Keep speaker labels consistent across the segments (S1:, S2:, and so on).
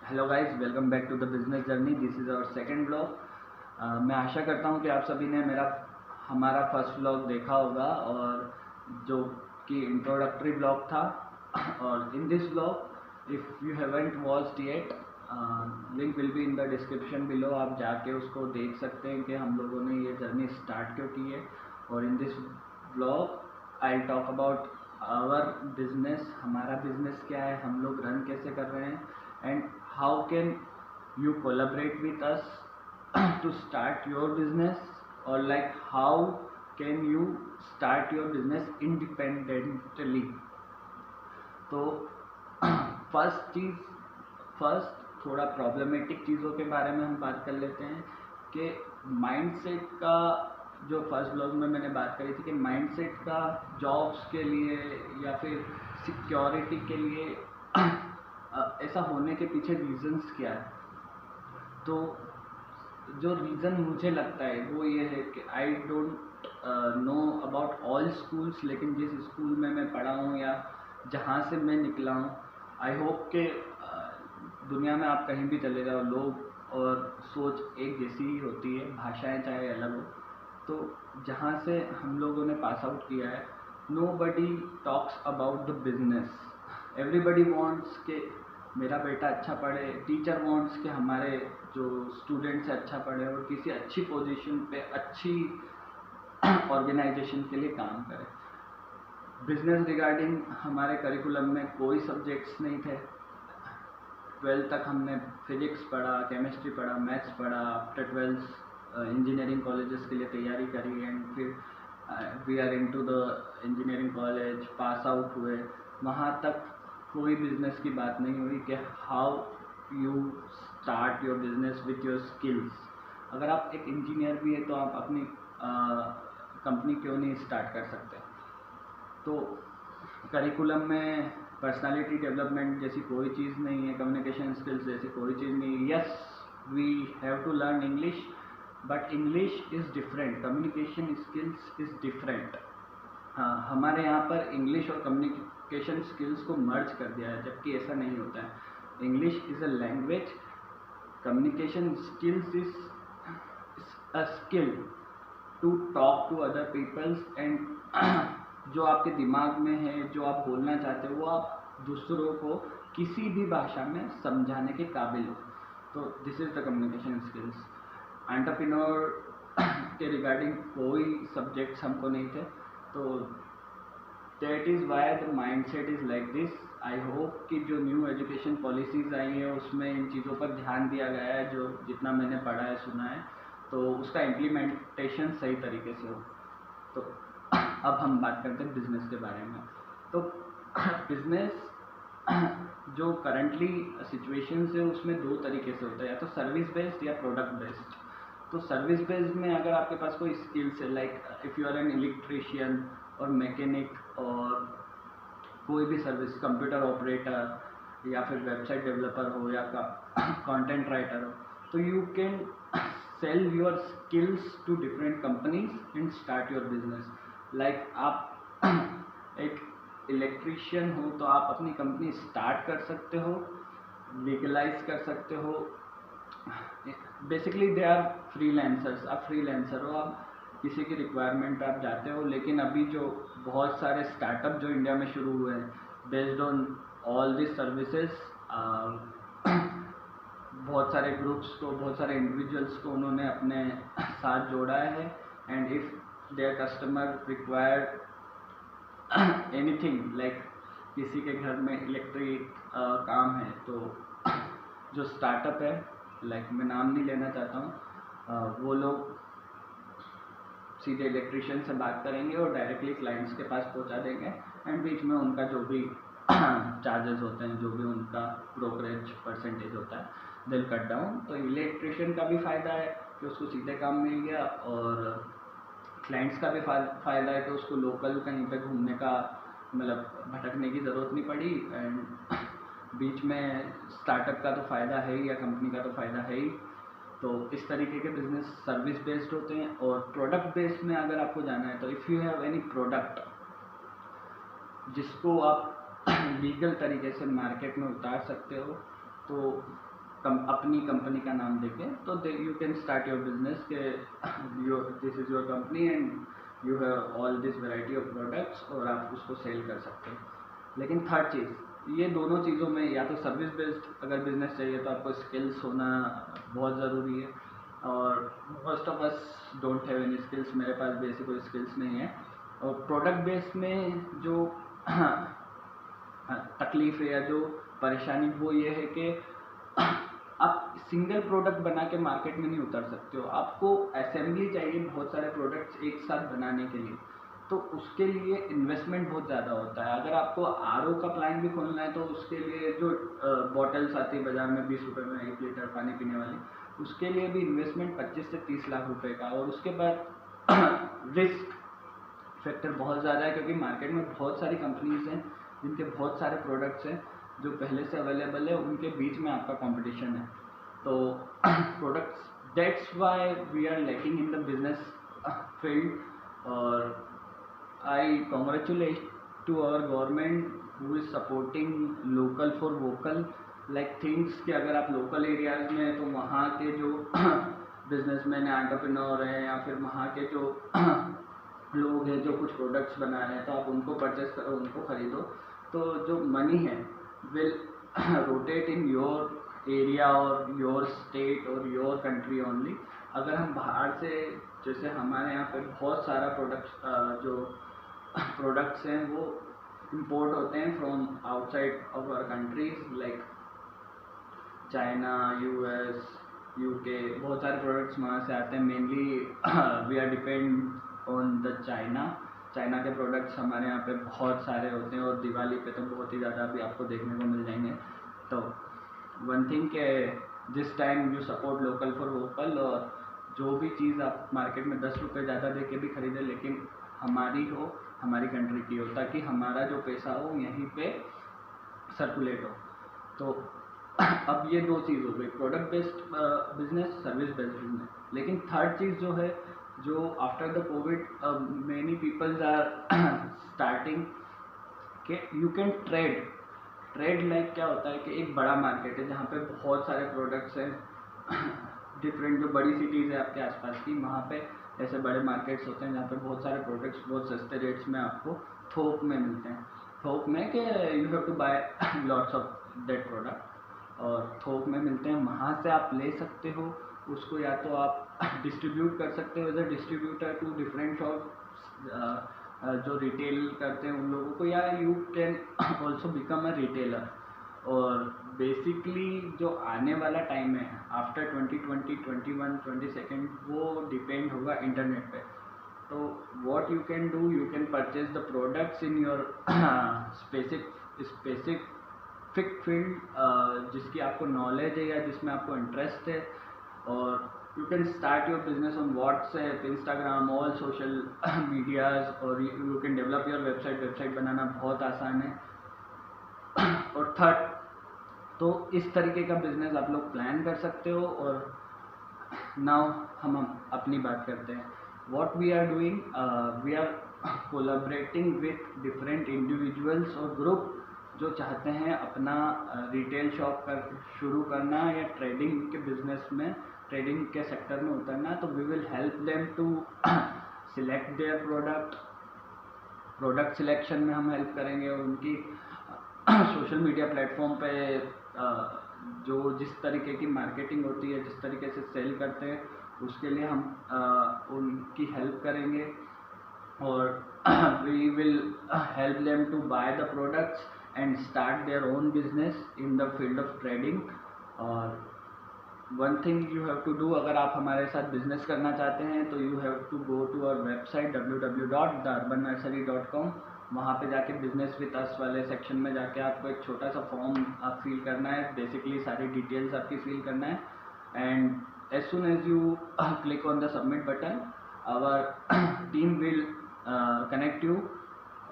S1: Hello guys, welcome back to the business journey. This is our second blog. मैं आशा करता हूँ कि आप सभी ने हमारा फर्स्ट ब्लॉग देखा होगा, और जो कि इंट्रोडक्टरी ब्लॉग था। और in this blog, if you haven't watched yet, link will be in the description below. आप जाके उसको देख सकते हैं कि हम लोगों ने ये जर्नी स्टार्ट क्यों की है। और in this blog I talk about our business, हमारा बिजनेस क्या है, हम लोग रन कैसे कर रहे हैं, and how can you collaborate with us to start your business, or like how can you start your business independently। तो फर्स्ट थोड़ा प्रॉब्लमेटिक चीज़ों के बारे में हम बात कर लेते हैं कि माइंडसेट का, जो फर्स्ट ब्लॉग में मैंने बात करी थी कि माइंडसेट का जॉब्स के लिए या फिर सिक्योरिटी के लिए ऐसा होने के पीछे रीजंस क्या है। तो जो रीज़न मुझे लगता है वो ये है कि I don't know about all schools, लेकिन जिस स्कूल में मैं पढ़ा हूँ या जहाँ से मैं निकला हूँ, आई होप कि दुनिया में आप कहीं भी चले जाओ, लोग और सोच एक जैसी ही होती है, भाषाएं चाहे अलग हो। तो जहाँ से हम लोगों ने पास आउट किया है, nobody talks about the business. Everybody wants के मेरा बेटा अच्छा पढ़े, टीचर वॉन्ट्स के हमारे जो स्टूडेंट्स अच्छा पढ़े और किसी अच्छी पोजीशन पे अच्छी ऑर्गेनाइजेशन के लिए काम करें। बिजनेस रिगार्डिंग हमारे करिकुलम में कोई सब्जेक्ट्स नहीं थे। 12th तक हमने फिजिक्स पढ़ा, केमिस्ट्री पढ़ा, मैथ्स पढ़ा। आफ्टर 12th इंजीनियरिंग कॉलेजेस के लिए तैयारी करी, एंड फिर we are into the engineering college, pass out हुए। वहाँ तक कोई बिजनेस की बात नहीं हुई कि how you start your business with your skills. अगर आप एक इंजीनियर भी है तो आप अपनी कंपनी क्यों नहीं स्टार्ट कर सकते। तो करिकुलम में पर्सनालिटी डेवलपमेंट जैसी कोई चीज़ नहीं है, कम्युनिकेशन स्किल्स जैसी कोई चीज़ नहीं है। Yes, we have to learn English, but English is different, communication skills is different. हमारे यहाँ पर इंग्लिश और कम्युनिकेशन स्किल्स को मर्ज कर दिया है, जबकि ऐसा नहीं होता है। English is a language, communication skills is a skill to talk to other peoples, and जो आपके दिमाग में है, जो आप बोलना चाहते हो, वो आप दूसरों को किसी भी भाषा में समझाने के काबिल हो। तो this is the communication skills. Entrepreneur के रिगार्डिंग कोई सब्जेक्ट्स हमको नहीं थे, तो that is why the mind set is like this. I hope कि जो न्यू एजुकेशन पॉलिसीज़ आई हैं उसमें इन चीज़ों पर ध्यान दिया गया है, जो जितना मैंने पढ़ा है, सुना है, तो उसका इम्प्लीमेंटेशन सही तरीके से हो। तो अब हम बात करते हैं बिजनेस के बारे में। तो बिजनेस जो करंटली सिचुएशन है उसमें दो तरीके से होता है, या तो सर्विस बेस्ड या प्रोडक्ट बेस्ड। तो सर्विस बेस्ड में अगर आपके पास कोई स्किल्स है, like if you are an electrician और मैकेनिक और कोई भी सर्विस, कंप्यूटर ऑपरेटर या फिर वेबसाइट डेवलपर हो या कंटेंट राइटर हो, तो you can sell your skills to different companies and start your business. Like आप एक इलेक्ट्रिशियन हो तो आप अपनी कंपनी स्टार्ट कर सकते हो, लीगलाइज कर सकते हो। Basically they are freelancers. आप फ्रीलांसर हो, आप किसी की रिक्वायरमेंट पे आप जाते हो। लेकिन अभी जो बहुत सारे स्टार्टअप जो इंडिया में शुरू हुए हैं based on all this services, बहुत सारे ग्रुप्स को, बहुत सारे इंडिविजुअल्स को उन्होंने अपने साथ जोड़ा है। And if there customer require anything, like किसी के घर में इलेक्ट्रिक काम है, तो जो स्टार्टअप है, लाइक मैं नाम नहीं लेना चाहता हूँ, वो लोग सीधे इलेक्ट्रिशियन से बात करेंगे और डायरेक्टली क्लाइंट्स के पास पहुँचा देंगे। एंड बीच में उनका जो भी चार्जेस होते हैं, जो भी उनका ब्रोकरेज परसेंटेज होता है, दिल कट डाउन। तो इलेक्ट्रिशियन का भी फ़ायदा है कि उसको सीधे काम मिल गया, और क्लाइंट्स का भी फ़ायदा है कि उसको लोकल कहीं पे घूमने का, मतलब भटकने की ज़रूरत नहीं पड़ी। एंड बीच में स्टार्टअप का तो फ़ायदा है ही, या कंपनी का तो फ़ायदा है ही। तो इस तरीके के बिजनेस सर्विस बेस्ड होते हैं। और प्रोडक्ट बेस्ड में अगर आपको जाना है, तो if you have any product जिसको आप लीगल तरीके से मार्केट में उतार सकते हो, तो अपनी कंपनी का नाम देके, तो you can start your business के this is your company and you have all this variety of products, और आप उसको सेल कर सकते हो। लेकिन थर्ड चीज़, ये दोनों चीज़ों में या तो सर्विस बेस्ड अगर बिजनेस चाहिए तो आपको स्किल्स होना बहुत ज़रूरी है, और most of us don't have any skills, मेरे पास बेसिक कोई स्किल्स नहीं है। और प्रोडक्ट बेस्ड में जो तकलीफ है या जो परेशानी वो ये है कि आप सिंगल प्रोडक्ट बना के मार्केट में नहीं उतर सकते हो, आपको असेंबली चाहिए बहुत सारे प्रोडक्ट्स एक साथ बनाने के लिए, तो उसके लिए इन्वेस्टमेंट बहुत ज़्यादा होता है। अगर आपको आरओ का प्लांट भी खोलना है तो उसके लिए जो बॉटल्स आती है बाज़ार में 20 रुपये में 1 लीटर पानी पीने वाली, उसके लिए भी इन्वेस्टमेंट 25 से 30 लाख रुपए का, और उसके बाद रिस्क फैक्टर बहुत ज़्यादा है, क्योंकि मार्केट में बहुत सारी कंपनीज हैं जिनके बहुत सारे प्रोडक्ट्स हैं जो पहले से अवेलेबल है, उनके बीच में आपका कंपटीशन है। तो products, that's why we are lacking in the business field. और I congratulate to our government who is supporting local for vocal like things, कि अगर आप लोकल एरियाज़ में हैं तो वहाँ के जो बिजनेसमैन हैं, एंटरप्रेन्योर हैं, या फिर वहाँ के जो लोग हैं जो कुछ प्रोडक्ट्स बना रहे हैं, तो आप उनको परचेस करो, उनको ख़रीदो, तो जो मनी है will rotate in your area और योर स्टेट और योर कंट्री ओनली। अगर हम बाहर से, जैसे हमारे यहाँ पे बहुत सारा जो प्रोडक्ट्स हैं वो इंपोर्ट होते हैं from outside of our countries like China, US, UK, बहुत सारे प्रोडक्ट्स वहाँ से आते हैं। Mainly we are depend on the China के प्रोडक्ट्स हमारे यहाँ पे बहुत सारे होते हैं, और दिवाली पे तो बहुत ही ज़्यादा भी आपको देखने को मिल जाएंगे। तो वन थिंग के this time you support local for vocal, और जो भी चीज़ आप मार्केट में 10 रुपये ज़्यादा दे के भी खरीदें, लेकिन हमारी हो, हमारी कंट्री की हो, ताकि हमारा जो पैसा हो यहीं पे सर्कुलेट हो। तो अब ये दो चीज़ हो गई, product based business, service based business. लेकिन थर्ड चीज़ जो है, जो after the covid many peoples are starting कि यू कैन ट्रेड लाइक क्या होता है कि एक बड़ा मार्केट है जहाँ पे बहुत सारे प्रोडक्ट्स हैं डिफरेंट, जो बड़ी सिटीज़ है आपके आसपास की, वहाँ पे ऐसे बड़े मार्केट्स होते हैं जहाँ पे बहुत सारे प्रोडक्ट्स बहुत सस्ते रेट्स में आपको थोक में मिलते हैं। थोक में कि you have to buy lots of that product, और थोक में मिलते हैं, वहाँ से आप ले सकते हो उसको, या तो आप डिस्ट्रीब्यूट कर सकते हो as a distributor to different shop जो रिटेल करते हैं उन लोगों को, या you can also become a retailer. और बेसिकली जो आने वाला टाइम है आफ्टर 2020, 21, 22, वो डिपेंड होगा इंटरनेट पे। तो what you can do, you can purchase the products in your specific field जिसकी आपको नॉलेज है या जिसमें आपको इंटरेस्ट है, और you can start your business on WhatsApp, Instagram, all social medias, और you can develop your website बनाना बहुत आसान है। और थर्ड, तो इस तरीके का बिजनेस आप लोग प्लान कर सकते हो। और नाउ हम अपनी बात करते हैं, what we are doing, we are collaborating with different individuals और ग्रुप जो चाहते हैं अपना रिटेल शॉप शुरू करना या ट्रेडिंग के बिजनेस में, ट्रेडिंग के सेक्टर में उतरना। तो we will help them to select their product selection में हम हेल्प करेंगे, और उनकी सोशल मीडिया प्लेटफॉर्म पे जो जिस तरीके की मार्केटिंग होती है, जिस तरीके से सेल करते हैं, उसके लिए हम उनकी हेल्प करेंगे। और we will help them to buy the products and start their own business in the field of trading। और one thing you have to do, अगर आप हमारे साथ बिजनेस करना चाहते हैं तो you have to go to our website www.theurbannursery.com। वहाँ पे जाके बिजनेस विद अस वाले सेक्शन में जाके आपको एक छोटा सा फॉर्म आप फिल करना है, बेसिकली सारी डिटेल्स आपकी फिल करना है, and as soon as you click on the submit button our team will connect you,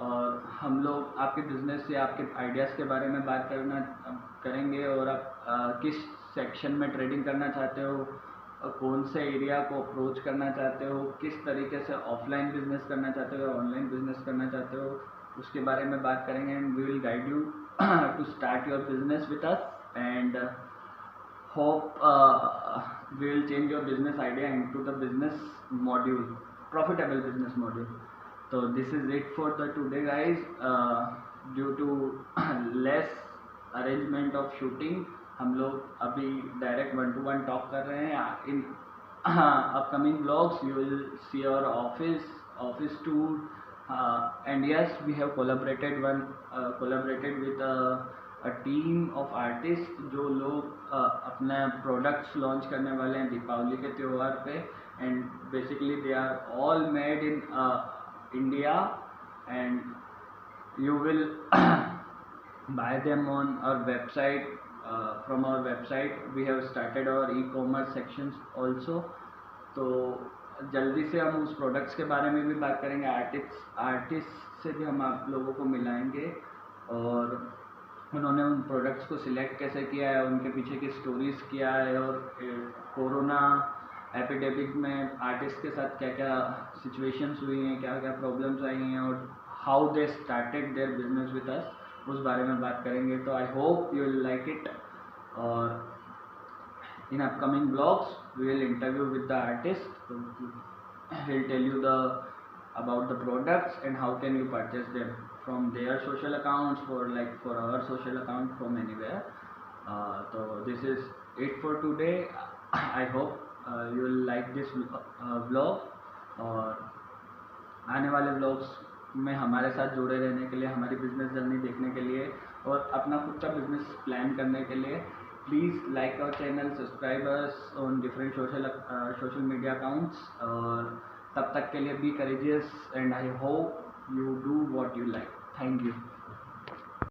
S1: और हम लोग आपके बिजनेस या आपके आइडियाज़ के बारे में बात करेंगे, और आप किस सेक्शन में ट्रेडिंग करना चाहते हो, कौन से एरिया को अप्रोच करना चाहते हो, किस तरीके से ऑफलाइन बिजनेस करना चाहते हो, ऑनलाइन बिजनेस करना चाहते हो, उसके बारे में बात करेंगे। And we will guide you to start your business with us, and hope we will change your business idea into the business module, profitable business module. So this is it for the today guys. Due to less arrangement of shooting, हम लोग अभी direct 1-to-1 talk कर रहे हैं. इन upcoming vlogs you will see our office tour, and yes, we have collaborated with a team of artists जो लोग अपने products launch करने वाले हैं दीपावली के त्यौहार पे, and basically they are all made in India, and you will buy them on our website. From our website we have started our e-commerce sections also. तो जल्दी से हम उस प्रोडक्ट्स के बारे में भी बात करेंगे, आर्टिस्ट से भी हम आप लोगों को मिलाएंगे और उन्होंने उन प्रोडक्ट्स को सिलेक्ट कैसे किया है, उनके पीछे की स्टोरीज क्या है, और कोरोना एपिडेमिक में आर्टिस्ट के साथ क्या क्या सिचुएशंस हुई हैं, क्या क्या प्रॉब्लम्स आई हैं, और how they started their business with अस, उस बारे में बात करेंगे. तो I hope you will like it. और in upcoming vlogs we will interview with the artist. He'll tell you about the products and how can you purchase them from their social accounts, for our social account, from anywhere. So this is it for today. I hope you will like this vlog. और आने वाले vlogs में हमारे साथ जुड़े रहने के लिए, हमारी बिजनेस जर्नी देखने के लिए और अपना खुद का बिजनेस प्लान करने के लिए please like our channel, subscribe us on different social media accounts. और तब तक के लिए be courageous, and I hope you do what you like. Thank you.